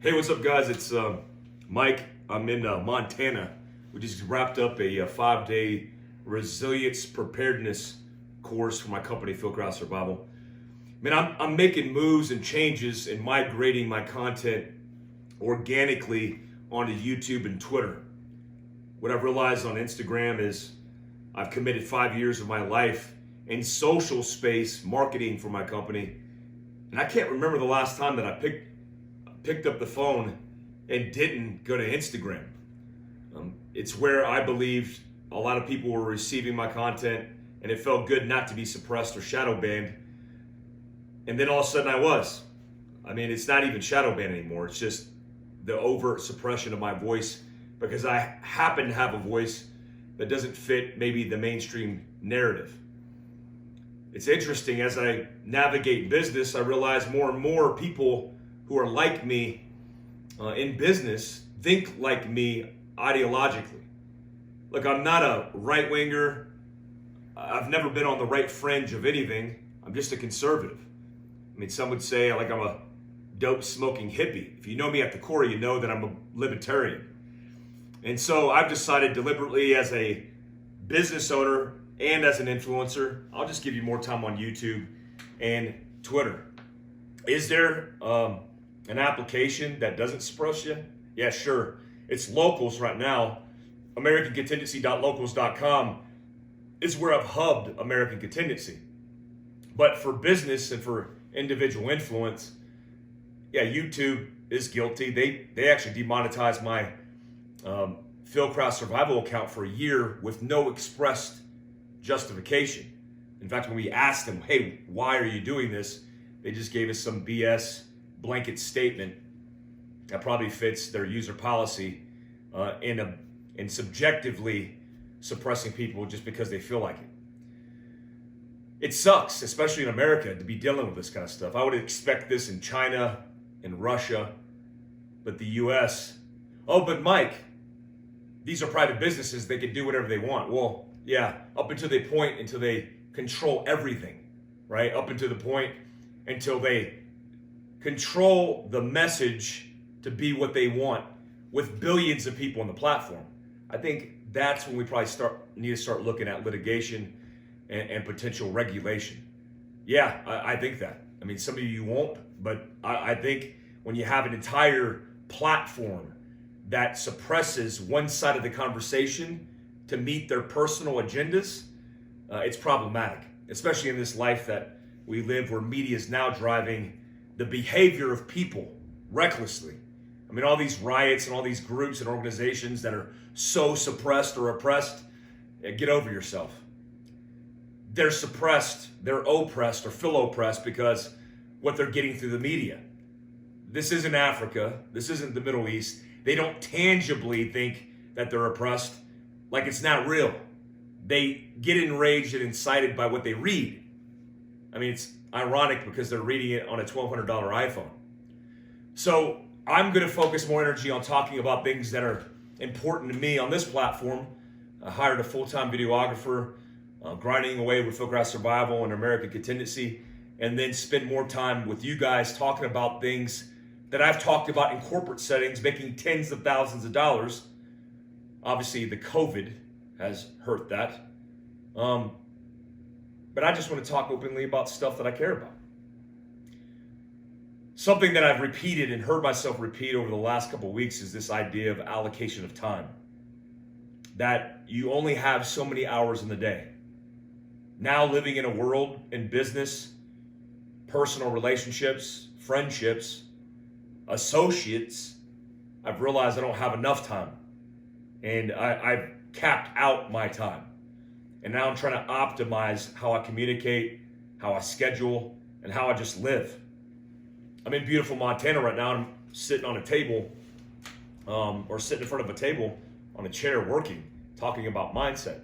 Hey, what's up, guys? It's Mike. I'm in Montana. We just wrapped up a 5-day resilience preparedness course for my company, Fieldcraft Survival. Man, I'm making moves and changes and migrating my content organically onto YouTube and Twitter. What I've realized on Instagram is I've committed 5 years of my life in social space marketing for my company, and I can't remember the last time that I picked up the phone and didn't go to Instagram. It's where I believed a lot of people were receiving my content, and it felt good not to be suppressed or shadow banned. And then all of a sudden I was. I mean, it's not even shadow banned anymore. It's just the overt suppression of my voice because I happen to have a voice that doesn't fit maybe the mainstream narrative. It's interesting, as I navigate business, I realize more and more people who are like me in business think like me ideologically. Look, I'm not a right-winger. I've never been on the right fringe of anything. I'm just a conservative. I mean, some would say like I'm a dope-smoking hippie. If you know me at the core, you know that I'm a libertarian. And so I've decided deliberately, as a business owner and as an influencer, I'll just give you more time on YouTube and Twitter. Is there an application that doesn't suppress you? Yeah, sure. It's Locals right now. AmericanContingency.locals.com is where I've hubbed American Contingency. But for business and for individual influence, yeah, YouTube is guilty. They actually demonetized my Fieldcraft Survival account for a year with no expressed justification. In fact, when we asked them, hey, why are you doing this? They just gave us some BS blanket statement that probably fits their user policy in subjectively suppressing people just because they feel like it. It sucks, especially in America, to be dealing with this kind of stuff. I would expect this in China, in Russia, but the US, oh, but Mike, these are private businesses. They can do whatever they want. Well, yeah, up until they control everything, right? Up until the point until they control the message to be what they want with billions of people on the platform. I think that's when we probably need to start looking at litigation and potential regulation. Yeah, I think that. I mean, some of you won't, but I think when you have an entire platform that suppresses one side of the conversation to meet their personal agendas, it's problematic, especially in this life that we live where media is now driving the behavior of people recklessly. I mean, all these riots and all these groups and organizations that are so suppressed or oppressed, get over yourself. They're suppressed, they're oppressed or feel oppressed because what they're getting through the media. This isn't Africa, this isn't the Middle East. They don't tangibly think that they're oppressed, like it's not real. They get enraged and incited by what they read. I mean, it's ironic because they're reading it on a $1,200 iPhone. So I'm going to focus more energy on talking about things that are important to me on this platform. I hired a full-time videographer, grinding away with Fieldcraft Survival and American Contingency, and then spend more time with you guys talking about things that I've talked about in corporate settings, making tens of thousands of dollars. Obviously, the COVID has hurt that. But I just want to talk openly about stuff that I care about. Something that I've repeated and heard myself repeat over the last couple of weeks is this idea of allocation of time. That you only have so many hours in the day. Now living in a world in business, personal relationships, friendships, associates, I've realized I don't have enough time. And I've capped out my time. And now I'm trying to optimize how I communicate, how I schedule, and how I just live. I'm in beautiful Montana right now. I'm sitting on a table, or sitting in front of a table on a chair working, talking about mindset.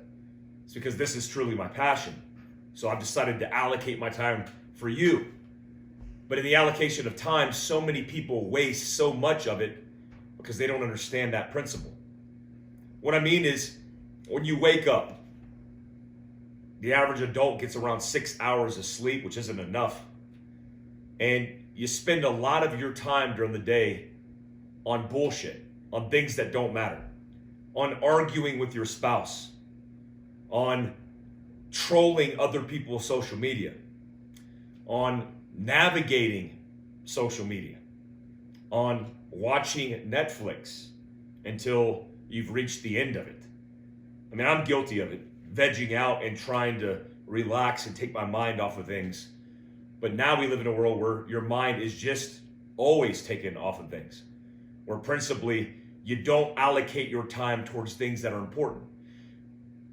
It's because this is truly my passion. So I've decided to allocate my time for you. But in the allocation of time, so many people waste so much of it because they don't understand that principle. What I mean is, when you wake up, the average adult gets around 6 hours of sleep, which isn't enough. And you spend a lot of your time during the day on bullshit, on things that don't matter, on arguing with your spouse, on trolling other people's social media, on navigating social media, on watching Netflix until you've reached the end of it. I mean, I'm guilty of it, vegging out and trying to relax and take my mind off of things. But now we live in a world where your mind is just always taken off of things, where principally you don't allocate your time towards things that are important.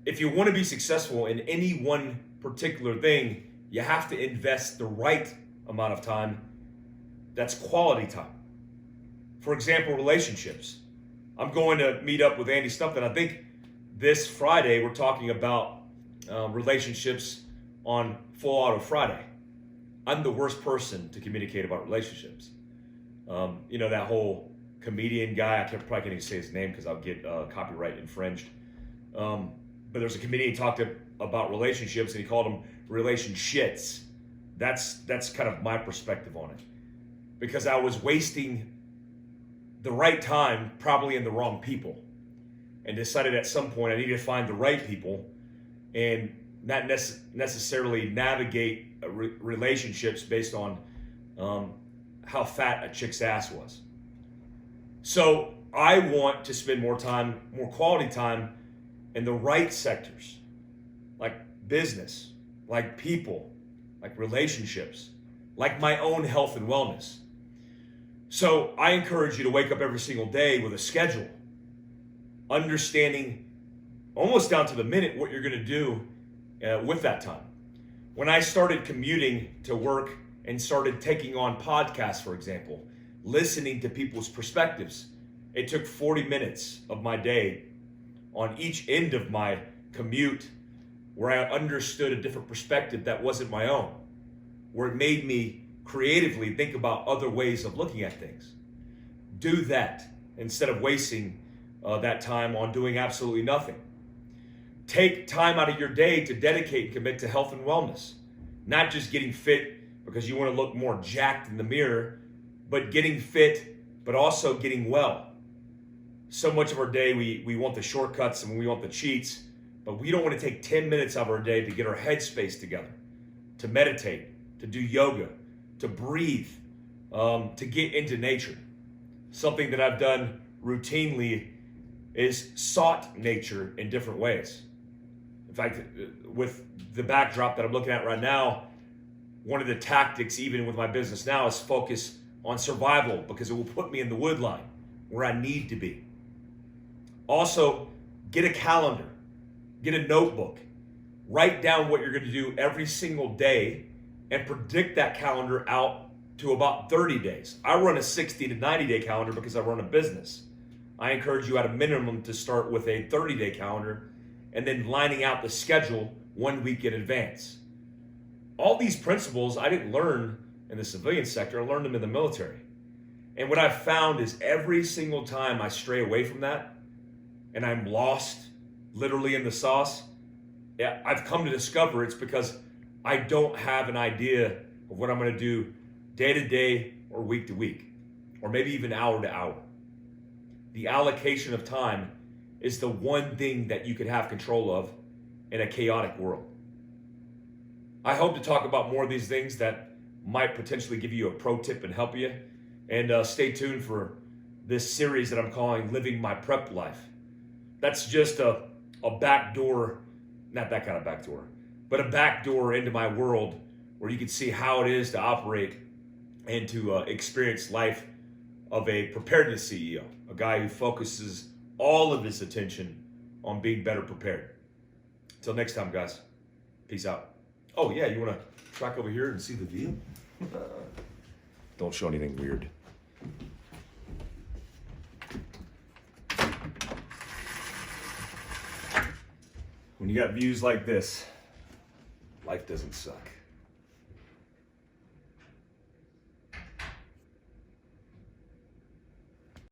If you want to be successful in any one particular thing, you have to invest the right amount of time. That's quality time. For example, relationships. I'm going to meet up with Andy Stumpton. I think this Friday we're talking about relationships on Full Auto Friday. I'm the worst person to communicate about relationships. You know, that whole comedian guy, probably can't even say his name because I'll get copyright infringed. But there's a comedian talked about relationships and he called them relationships. That's kind of my perspective on it. Because I was wasting the right time probably in the wrong people, and decided at some point I needed to find the right people and not necessarily navigate relationships based on how fat a chick's ass was. So I want to spend more time, more quality time in the right sectors, like business, like people, like relationships, like my own health and wellness. So I encourage you to wake up every single day with a schedule, understanding almost down to the minute what you're going to do with that time. When I started commuting to work and started taking on podcasts, for example, listening to people's perspectives, it took 40 minutes of my day on each end of my commute where I understood a different perspective that wasn't my own, where it made me creatively think about other ways of looking at things. Do that instead of wasting that time on doing absolutely nothing. Take time out of your day to dedicate and commit to health and wellness. Not just getting fit because you want to look more jacked in the mirror, but getting fit, but also getting well. So much of our day, we want the shortcuts and we want the cheats, but we don't want to take 10 minutes of our day to get our headspace together, to meditate, to do yoga, to breathe, to get into nature. Something that I've done routinely is sought nature in different ways. In fact, with the backdrop that I'm looking at right now, one of the tactics, even with my business now, is focus on survival because it will put me in the wood line where I need to be. Also, get a calendar, get a notebook, write down what you're going to do every single day and predict that calendar out to about 30 days. I run a 60 to 90 day calendar because I run a business. I encourage you at a minimum to start with a 30-day calendar and then lining out the schedule 1 week in advance. All these principles I didn't learn in the civilian sector, I learned them in the military. And what I've found is every single time I stray away from that and I'm lost literally in the sauce, I've come to discover it's because I don't have an idea of what I'm going to do day to day or week to week, or maybe even hour to hour. The allocation of time is the one thing that you could have control of in a chaotic world. I hope to talk about more of these things that might potentially give you a pro tip and help you. And stay tuned for this series that I'm calling Living My Prep Life. That's just a back door, not that kind of back door, but a back door into my world where you can see how it is to operate and to experience life of a preparedness CEO, a guy who focuses all of his attention on being better prepared. Until next time, guys, peace out. Oh yeah, you want to track over here and see the view? Don't show anything weird. When you got views like this, life doesn't suck.